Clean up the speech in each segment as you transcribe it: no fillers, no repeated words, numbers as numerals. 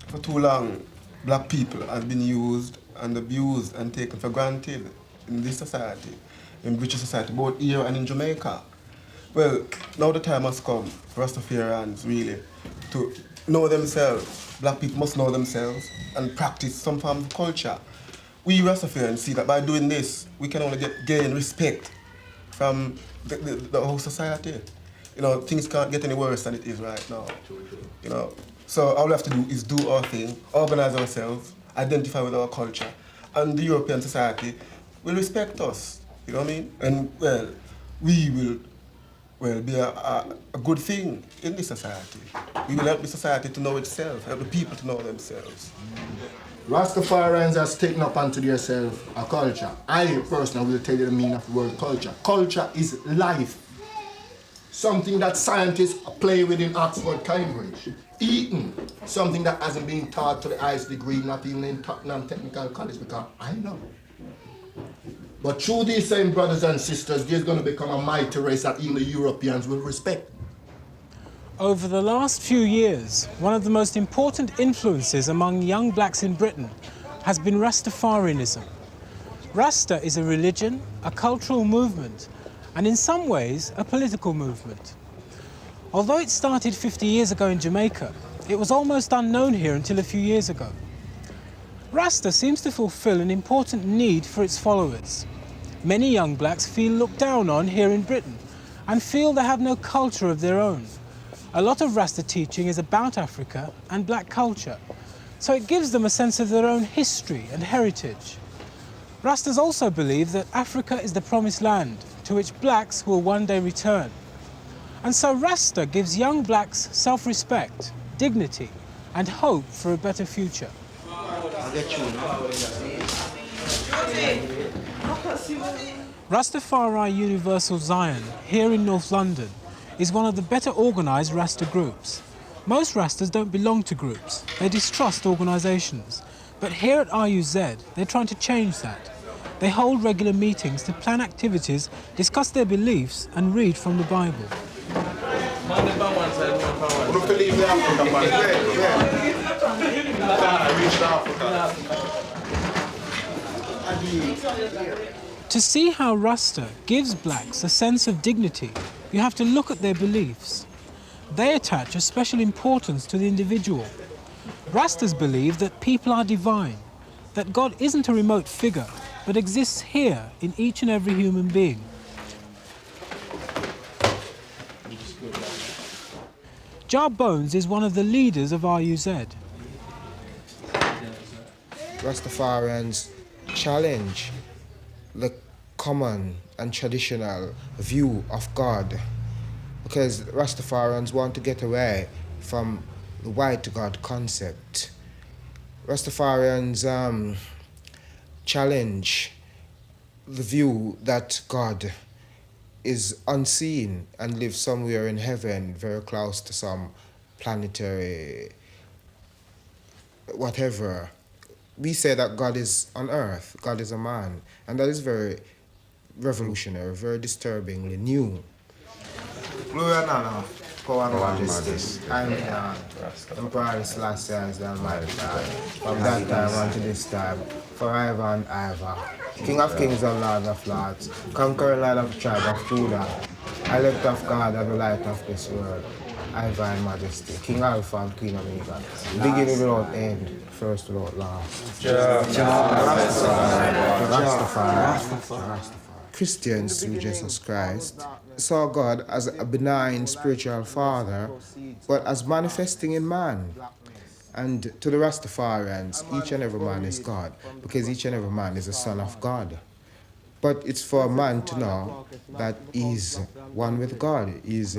For too long, black people have been used and abused and taken for granted in this society, in British society, both here and in Jamaica. Well, now the time has come for Rastafarians really to know themselves. Black people must know themselves and practice some form of culture. We Rastafarians see that by doing this, we can only gain respect from the whole society. You know, things can't get any worse than it is right now. You know, so all we have to do is do our thing, organize ourselves, identify with our culture, and the European society will respect us. You know what I mean? And well, we will be a good thing in this society. We will help the society to know itself, help the people to know themselves. Rastafarians has taken up unto themselves a culture. I personally will tell you the meaning of the word culture. Culture is life. Something that scientists play with in Oxford, Cambridge. Eating, something that hasn't been taught to the highest degree, not even in Tottenham Technical College, because I know. But through these same brothers and sisters, there's going to become a mighty race that even the Europeans will respect. Over the last few years, one of the most important influences among young blacks in Britain has been Rastafarianism. Rasta is a religion, a cultural movement, and in some ways, a political movement. Although it started 50 years ago in Jamaica, it was almost unknown here until a few years ago. Rasta seems to fulfill an important need for its followers. Many young blacks feel looked down on here in Britain and feel they have no culture of their own. A lot of Rasta teaching is about Africa and black culture, so it gives them a sense of their own history and heritage. Rastas also believe that Africa is the promised land to which blacks will one day return. And so Rasta gives young blacks self-respect, dignity, and hope for a better future. Rastafari Universal Zion, here in North London, is one of the better organised Rasta groups. Most Rastas don't belong to groups, they distrust organisations. But here at R.U.Z, they're trying to change that. They hold regular meetings to plan activities, discuss their beliefs and read from the Bible. To see how Rasta gives blacks a sense of dignity, you have to look at their beliefs. They attach a special importance to the individual. Rastas believe that people are divine, that God isn't a remote figure, but exists here in each and every human being. Jar Bones is one of the leaders of R.U.Z. Rastafarians challenge the common and traditional view of God, because Rastafarians want to get away from the white God concept. Rastafarians challenge the view that God is unseen and lives somewhere in heaven, very close to some planetary whatever. We say that God is on earth, God is a man, and that is very revolutionary, very disturbingly new. Glory and honor, power and majesty. I'm Emperor Selassie as the Almighty God, from that time unto this time, forever and ever. King of kings and Lord of lords, conquering Lion of the tribe of Judah, elect of God and the light of this world, divine majesty, King Alpha and Queen Omega, beginning without end, first without last. Rastafari. Christians through Jesus Christ saw God as a benign spiritual father, but as manifesting in man. And to the Rastafarians, each and every man is God, because each and every man is a son of God. But it's for a man to know that he's one with God, he's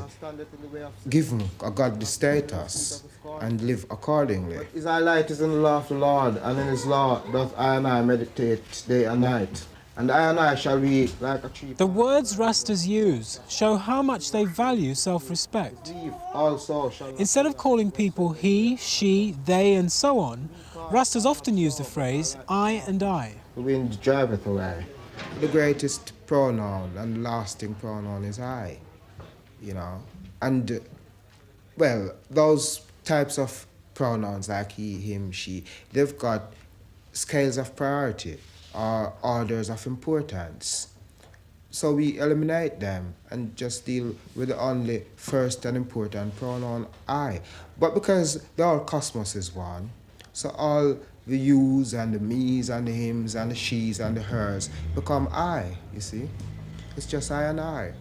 given a godly status, and live accordingly. His light is in the law of the Lord, and in his law doth I and I meditate day and night. And I and I shall be like a tree. The words Rastas use show how much they value self-respect. Instead of calling people he, she, they and so on, Rastas often use the phrase I and I. The wind driveth away. The greatest pronoun and lasting pronoun is I, you know. And, well, those types of pronouns like he, him, she. They've got scales of priority or orders of importance. So we eliminate them and just deal with the only first and important pronoun I. But because the whole cosmos is one, so all the yous and the me's and the hims and the she's and the hers become I, you see? It's just I and I.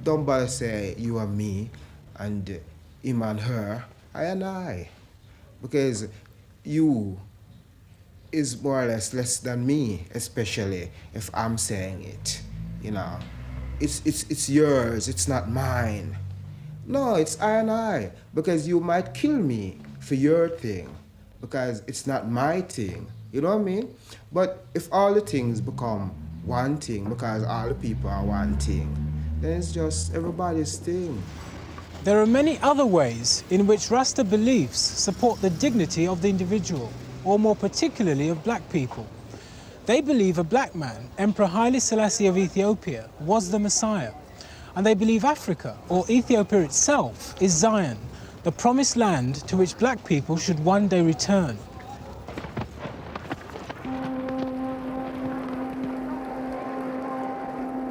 Don't bother say you and me and him and her, I and I. Because you is more or less than me, especially if I'm saying it. You know, it's yours, it's not mine. No, it's I and I, because you might kill me for your thing, because it's not my thing. You know what I mean? But if all the things become one thing, because all the people are one thing, then it's just everybody's thing. There are many other ways in which Rasta beliefs support the dignity of the individual, or more particularly of black people. They believe a black man, Emperor Haile Selassie of Ethiopia, was the Messiah. And they believe Africa, or Ethiopia itself, is Zion, the promised land to which black people should one day return.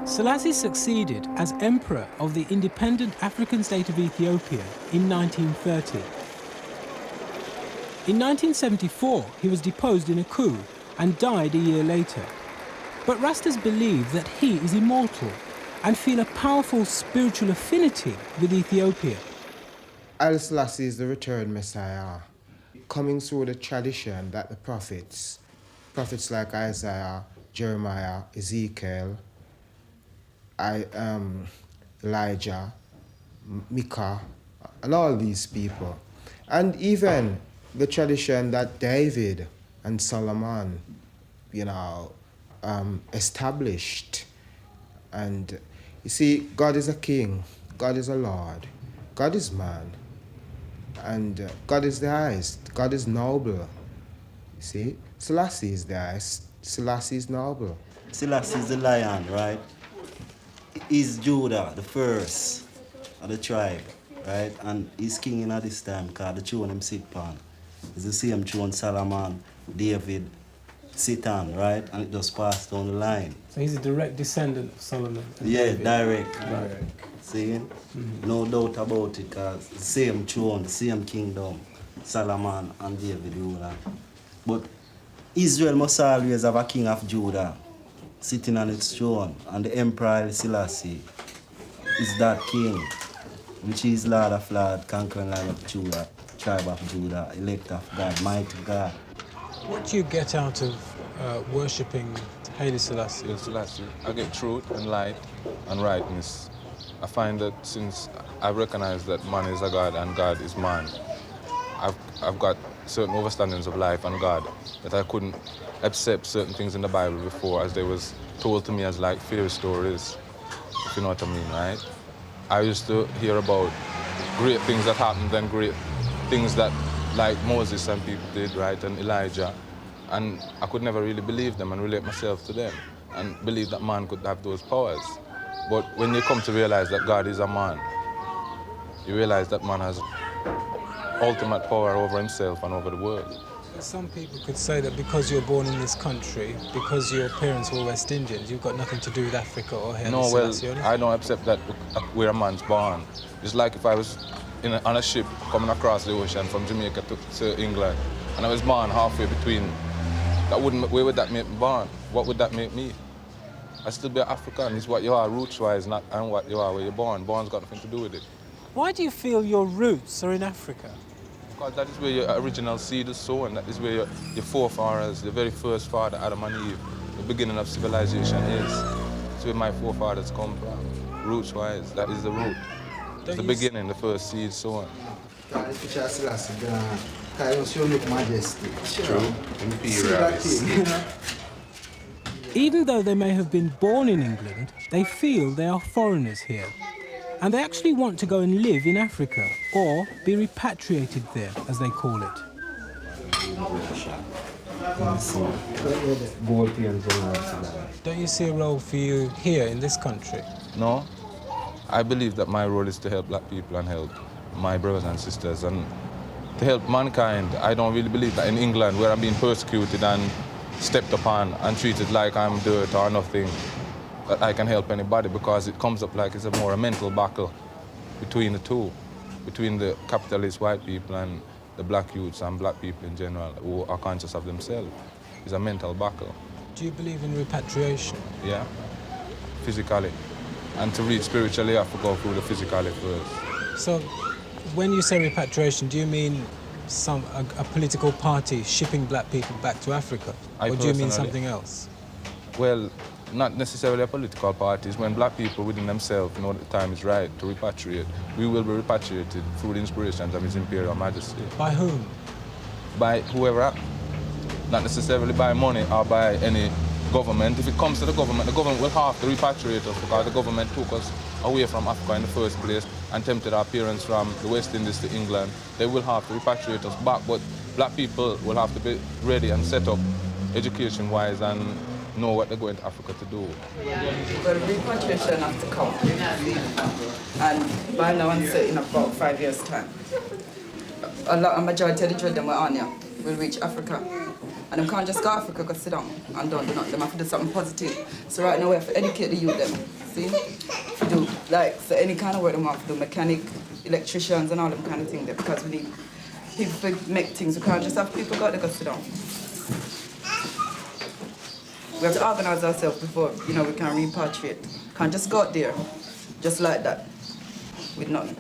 Selassie succeeded as Emperor of the independent African state of Ethiopia in 1930. In 1974, he was deposed in a coup and died a year later. But Rastas believe that he is immortal and feel a powerful spiritual affinity with Ethiopia. Haile Selassie is the returned Messiah, coming through the tradition that the prophets like Isaiah, Jeremiah, Ezekiel, Elijah, Micah, and all these people. And even the tradition that David and Solomon, established. And you see, God is a king, God is a Lord, God is man, and God is the highest, God is noble. You see, Selassie is the highest, Selassie is noble. Selassie is the lion, right? He's Judah, the first of the tribe, right? And he's king in this time because the throne him sit upon. It's the same throne Solomon, David sit on, right? And it just passed down the line. So he's a direct descendant of Solomon. Yeah, David. direct. See? Mm-hmm. No doubt about it, because the same throne, the same kingdom, Solomon and David rule. But Israel must always have a king of Judah sitting on its throne, and the Emperor Haile Selassie is that king, which is Lord of Lords, conquering Lion of Judah, tribe of Judah, elect of God, mighty God. What do you get out of worshipping Haile Selassie? Haile Selassie, I get truth and light and rightness. I find that since I recognize that man is a God and God is man, I've got certain understandings of life and God that I couldn't accept certain things in the Bible before, as they was told to me as like fairy stories, if you know what I mean, right? I used to hear about great things that happened and great things that like Moses and people did, right, and Elijah, and I could never really believe them and relate myself to them and believe that man could have those powers. But when you come to realize that God is a man, you realize that man has ultimate power over himself and over the world. Some people could say that because you're born in this country, because your parents were West Indians, you've got nothing to do with Africa or Haile No, well, Selassie. I don't accept that where a man's born. It's like if I was on a ship coming across the ocean from Jamaica to England, and I was born halfway between. Where would that make me born? What would that make me? I still be African. It's what you are roots-wise, not and what you are where you're born. Born's got nothing to do with it. Why do you feel your roots are in Africa? Because that is where your original seed is sown. That is where your forefathers, the very first father, Adam and Eve, the beginning of civilization is. It's where my forefathers come from, roots-wise. That is the root. It's the beginning, the first seed sown. True. Imperialist. Even though they may have been born in England, they feel they are foreigners here. And they actually want to go and live in Africa, or be repatriated there, as they call it. Don't you see a role for you here in this country? No. I believe that my role is to help black people and help my brothers and sisters. And to help mankind. I don't really believe that in England, where I'm being persecuted and stepped upon and treated like I'm dirt or nothing, that I can help anybody, because it comes up like it's a more a mental battle between the two, between the capitalist white people and the black youths and black people in general who are conscious of themselves. It's a mental battle. Do you believe in repatriation? Yeah, physically. And to reach spiritually, you have to go through the physically first. So, when you say repatriation, do you mean a political party shipping black people back to Africa? Or do you mean something else? Well, not necessarily a political parties. When black people within themselves know that the time is right to repatriate, we will be repatriated through the inspirations of His Imperial Majesty. By whom? By whoever. Not necessarily by money or by any government. If it comes to the government will have to repatriate us, because the government took us away from Africa in the first place and tempted our parents from the West Indies to England. They will have to repatriate us back, but black people will have to be ready and set up education-wise and know what they're going to Africa to do. Well, repatriation has to come. And by now I'm saying in about 5 years' time, a majority of the children we're on here will reach Africa. And them can't just go to Africa because sit down and don't do nothing. Them have to do something positive. So right now we have to educate the youth them. See? Do so any kind of work them have to do, mechanic, electricians and all them kind of things there, because we need people to make things. We can't just have people go there go sit down. We have to organize ourselves before, we can repatriate. Can't just go out there, just like that, with nothing.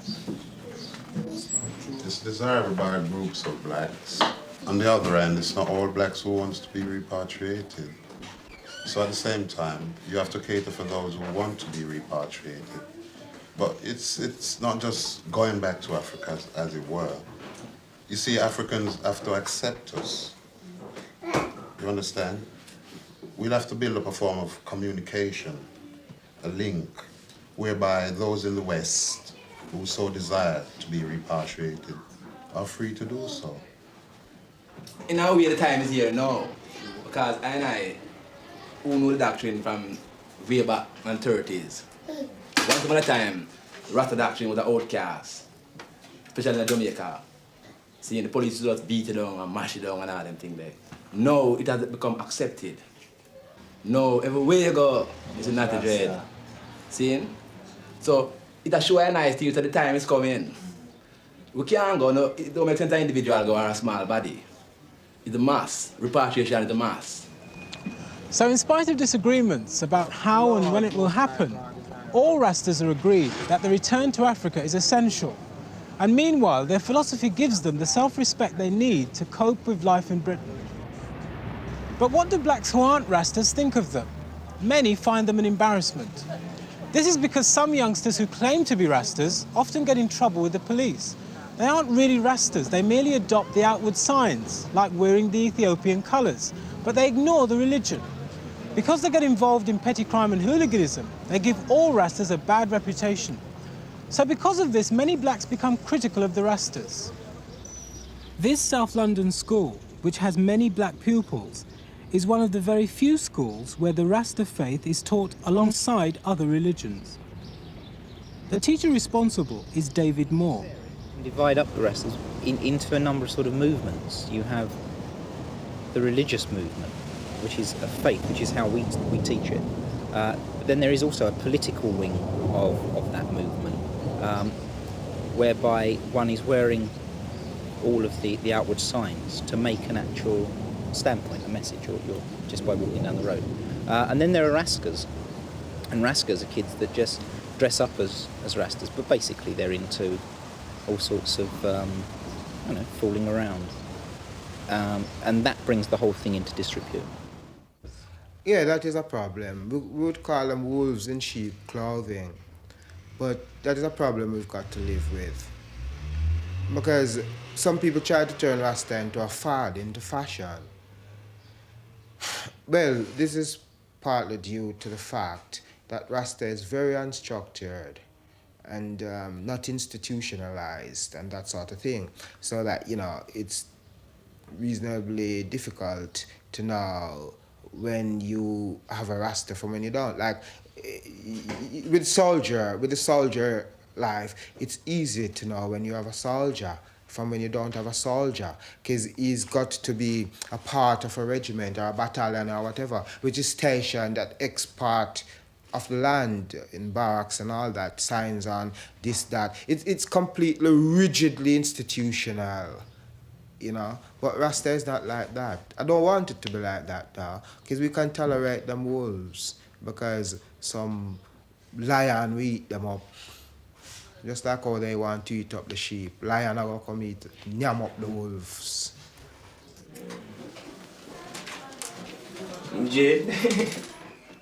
It's desirable by groups of blacks. On the other end, it's not all blacks who wants to be repatriated. So at the same time, you have to cater for those who want to be repatriated. But it's not just going back to Africa, as it were. You see, Africans have to accept us. You understand? We'll have to build up a form of communication, a link, whereby those in the West who so desire to be repatriated are free to do so. In a way, the time is here now, because I who know the doctrine from way back in the 30s. Once upon a time, the Rasta doctrine was an outcast, especially in Jamaica. See, the police just beat it down and mash it down and all them things there. Now it has become accepted. Now everywhere you go, it's not a dread. See? So it has shown a nice thing that the time is coming. We can't go, no, it don't make sense an individual go or a small body. It's the mass. Repatriation is the mass. So in spite of disagreements about how and when it will happen, all Rastas are agreed that the return to Africa is essential. And meanwhile, their philosophy gives them the self-respect they need to cope with life in Britain. But what do blacks who aren't Rastas think of them? Many find them an embarrassment. This is because some youngsters who claim to be Rastas often get in trouble with the police. They aren't really Rastas, they merely adopt the outward signs, like wearing the Ethiopian colours, but they ignore the religion. Because they get involved in petty crime and hooliganism, they give all Rastas a bad reputation. So because of this, many blacks become critical of the Rastas. This South London school, which has many black pupils, is one of the very few schools where the Rasta faith is taught alongside other religions. The teacher responsible is David Moore. Divide up the Rastas into a number of sort of movements. You have the religious movement, which is a faith, which is how we teach it. But then there is also a political wing of that movement, whereby one is wearing all of the outward signs to make an actual standpoint, a message, or you're just by walking down the road. And then there are Raskas, and Raskas are kids that just dress up as Rastas, but basically they're into all sorts of, fooling around. And that brings the whole thing into disrepute. Yeah, that is a problem. We would call them wolves in sheep clothing, but that is a problem we've got to live with. Because some people try to turn Rasta into a fad, into fashion. Well, this is partly due to the fact that Rasta is very unstructured and not institutionalized and that sort of thing. So that, it's reasonably difficult to know when you have a Rasta from when you don't. Like, with the soldier life, it's easy to know when you have a soldier from when you don't have a soldier, because he's got to be a part of a regiment or a battalion or whatever, which is stationed at X part of the land in barracks and all that, signs on this, that. It's completely rigidly institutional, you know. But Rasta is not like that. I don't want it to be like that, though, because we can tolerate them wolves, because some lion will eat them up. Just like how they want to eat up the sheep. Lion are going to come eat, yam up the wolves.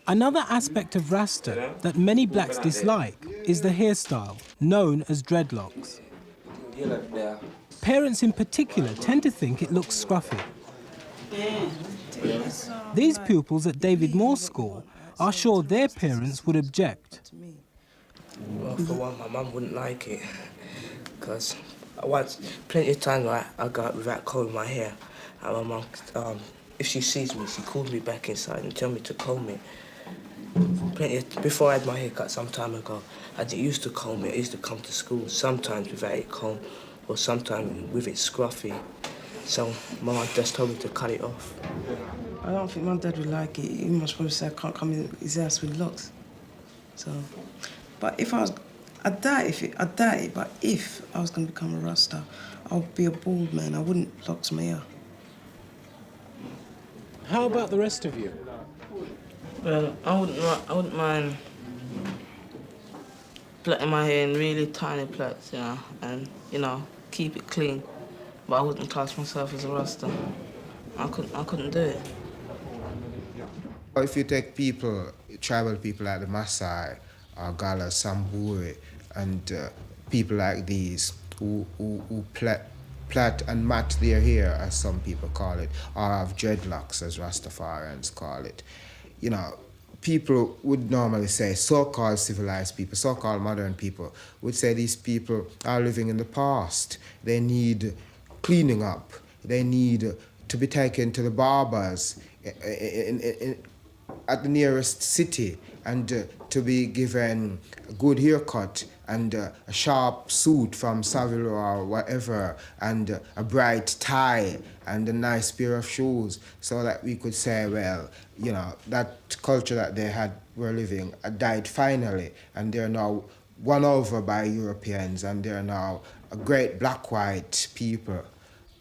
Another aspect of Rasta that many blacks dislike is the hairstyle, known as dreadlocks. Parents in particular tend to think it looks scruffy. These pupils at David Moore School are sure their parents would object. Well, for one, my mum wouldn't like it, because plenty of times I go out without combing my hair, and my mum, if she sees me, she calls me back inside and tells me to comb it. Before I had my hair cut some time ago, I used to comb it. I used to come to school sometimes without it combed, or sometimes with it scruffy. So my mum just told me to cut it off. I don't think my dad would like it. He must probably say I can't come in his house with locks. So, but if I was, I doubt it, but if I was going to become a Rasta, I would be a bald man. I wouldn't locks my hair. How about the rest of you? Well, I wouldn't mind plaiting my hair in really tiny plaits, you know, and, you know, keep it clean. But I wouldn't class myself as a Rasta. I couldn't do it. If you take people, tribal people like the Maasai, or Gala, Samburu, and people like these who plait and mat their hair, as some people call it, or have dreadlocks, as Rastafarians call it, you know, people would normally say, so-called civilized people, so-called modern people, would say these people are living in the past. They need cleaning up. They need to be taken to the barbers at the nearest city, and to be given a good haircut and a sharp suit from Savile or whatever, and a bright tie and a nice pair of shoes, so that we could say, well, you know, that culture that they were living died finally, and they're now won over by Europeans, and they're now a great black-white people.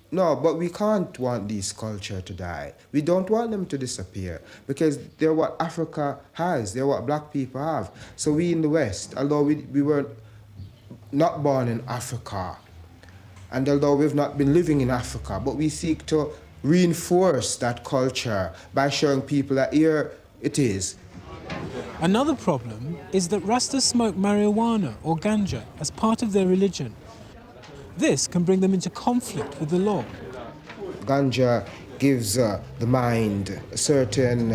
No, but we can't want this culture to die. We don't want them to disappear, because they're what Africa has. They're what black people have. So we in the West, although we were not born in Africa, and although we've not been living in Africa, but we seek to reinforce that culture by showing people that here it is. Another problem is that Rastas smoke marijuana or ganja as part of their religion. This can bring them into conflict with the law. Ganja gives the mind a certain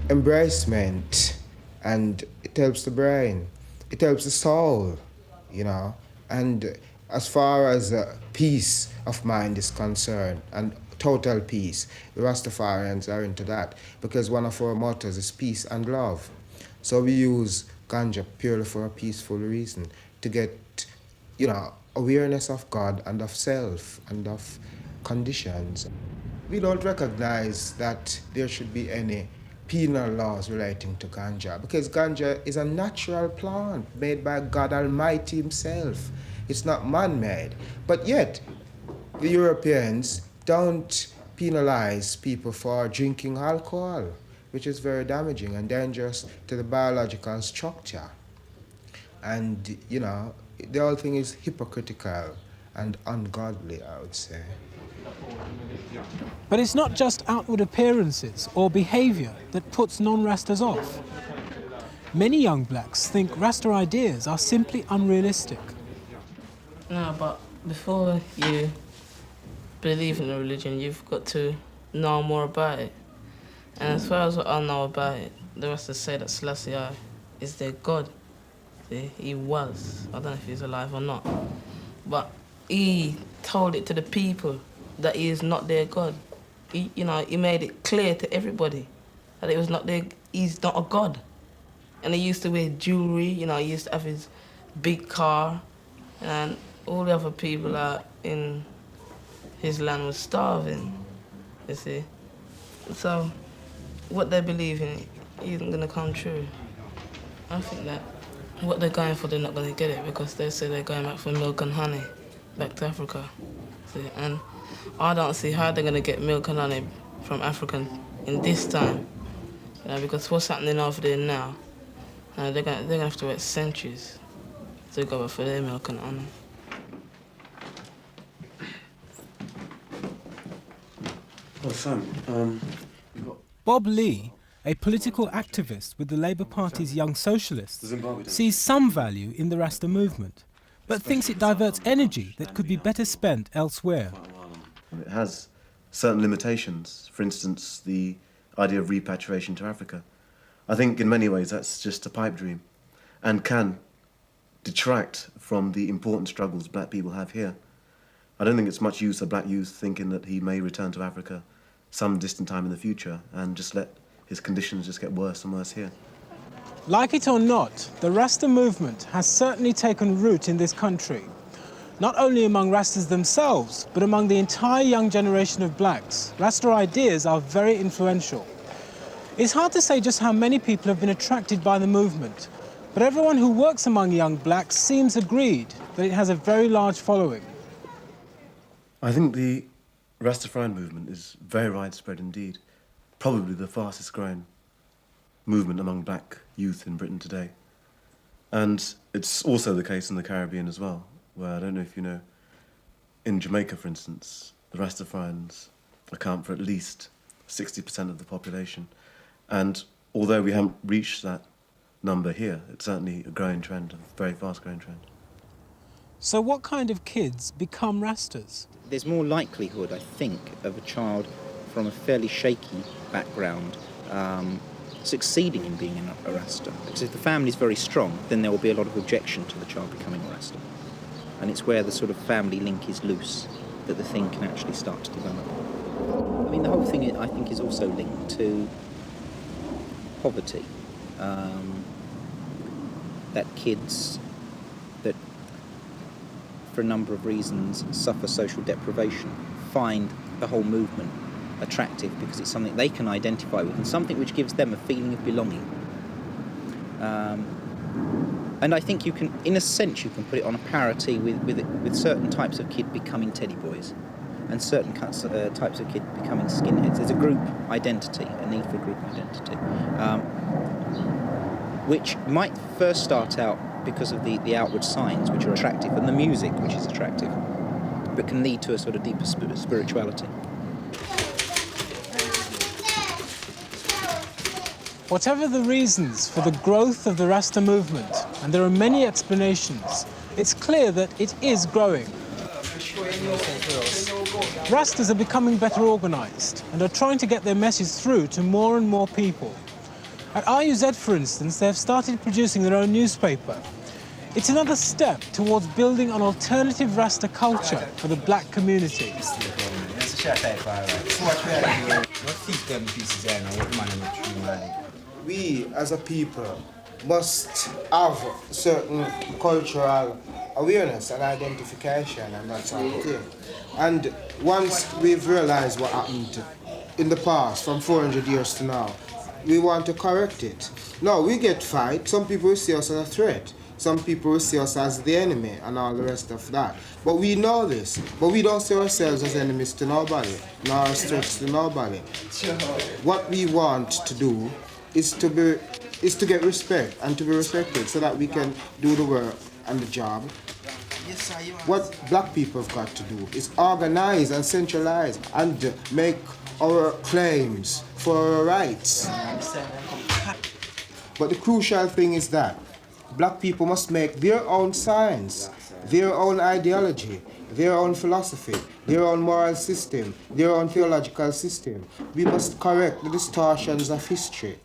embracement, and it helps the brain. It helps the soul, you know. And as far as peace of mind is concerned, and total peace, the Rastafarians are into that, because one of our mottos is peace and love. So we use ganja purely for a peaceful reason, to get, you know, awareness of God and of self and of conditions. We don't recognize that there should be any penal laws relating to ganja, because ganja is a natural plant made by God Almighty himself. It's not man-made. But yet, the Europeans don't penalize people for drinking alcohol, which is very damaging and dangerous to the biological structure. And, you know, the whole thing is hypocritical and ungodly, I would say. But it's not just outward appearances or behaviour that puts non-Rastas off. Many young blacks think Rasta ideas are simply unrealistic. No, but before you believe in a religion, you've got to know more about it. And as far as what I know about it, the Rastas say that Selassie is their God. He was. I don't know if he's alive or not. But he told it to the people that he is not their God. He made it clear to everybody that it was not he's not a God. And he used to wear jewelry, he used to have his big car, and all the other people out in his land was starving, you see. So what they believe in isn't going to come true. I think that what they're going for, they're not going to get it because they say they're going back for milk and honey, back to Africa. See? And I don't see how they're going to get milk and honey from Africa in this time, because what's happening over there now, they're going to have to wait centuries to go back for their milk and honey. Oh, Sam, Bob Lee, a political activist with the Labour Party's Young Socialists, sees some value in the Rasta movement, but thinks it diverts energy that could be better spent elsewhere. it has certain limitations. For instance, the idea of repatriation to Africa. I think in many ways that's just a pipe dream and can detract from the important struggles black people have here. I don't think it's much use of black youth thinking that he may return to Africa some distant time in the future and just let his conditions just get worse and worse here. Like it or not, the Rasta movement has certainly taken root in this country, not only among Rastas themselves, but among the entire young generation of blacks. Rasta ideas are very influential. It's hard to say just how many people have been attracted by the movement, but everyone who works among young blacks seems agreed that it has a very large following. I think the Rastafari movement is very widespread indeed, probably the fastest growing movement among black youth in Britain today. And it's also the case in the Caribbean as well, where I don't know if you know, in Jamaica, for instance, the Rastafarians account for at least 60% of the population. And although we haven't reached that number here, it's certainly a growing trend, a very fast growing trend. So what kind of kids become Rastas? There's more likelihood, I think, of a child from a fairly shaky background succeeding in being a Rasta. Because if the family's very strong, then there will be a lot of objection to the child becoming a Rasta. And it's where the sort of family link is loose that the thing can actually start to develop. I mean, the whole thing, I think, is also linked to poverty. That kids that, for a number of reasons, suffer social deprivation, find the whole movement attractive because it's something they can identify with and something which gives them a feeling of belonging. And I think you can, in a sense, you can put it on a parity with certain types of kid becoming teddy boys and certain types of kid becoming skinheads. There's a group identity, a need for a group identity, which might first start out because of the outward signs which are attractive and the music which is attractive, but can lead to a sort of deeper spirituality. Whatever the reasons for the growth of the Rasta movement, and there are many explanations, it's clear that it is growing. Rastas are becoming better organised and are trying to get their message through to more and more people. At R.U.Z, for instance, they have started producing their own newspaper. It's another step towards building an alternative Rasta culture for the black community. We, as a people, must have certain cultural awareness and identification and that sort of thing. And once we've realized what happened in the past, from 400 years to now, we want to correct it. No, we get fight. Some people will see us as a threat. Some people will see us as the enemy and all the rest of that. But we know this. But we don't see ourselves as enemies to nobody, nor as threats to nobody. What we want to do is to get respect and to be respected so that we can do the work and the job. What black people have got to do is organize and centralize and make our claims for our rights. But the crucial thing is that black people must make their own science, their own ideology, their own philosophy, their own moral system, their own theological system. We must correct the distortions of history.